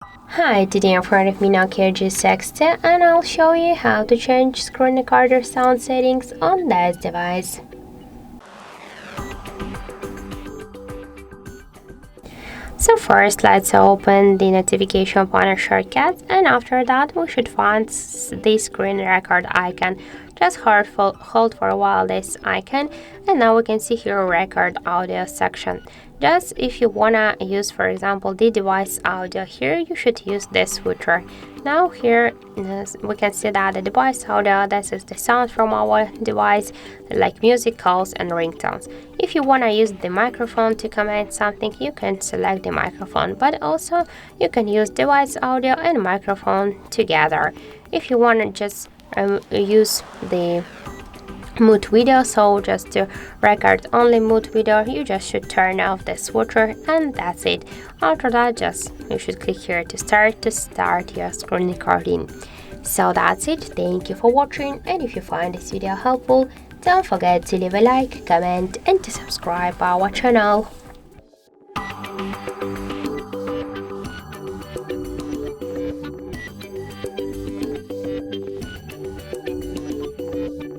Hi, today in front of me NOKIA G60 and I'll show you how to change screen recorder sound settings on this device. So first let's open the notification panel shortcuts, and after that we should find the screen record icon. Just hold for a while this icon, and now we can see here record audio section. Just if you wanna use, for example, the device audio here, you should use this switcher. Now here we can see that the device audio, this is the sound from our device, like music, calls and ringtones. If you wanna use the microphone to command something, you can select the microphone, but also you can use device audio and microphone together. If you wanna just use the mute video, so just to record only mute video, you just should turn off the switcher and that's it. After that, you should click here to start your screen recording. So that's it. Thank you for watching, and if you find this video helpful, don't forget to leave a like, comment and to subscribe our channel.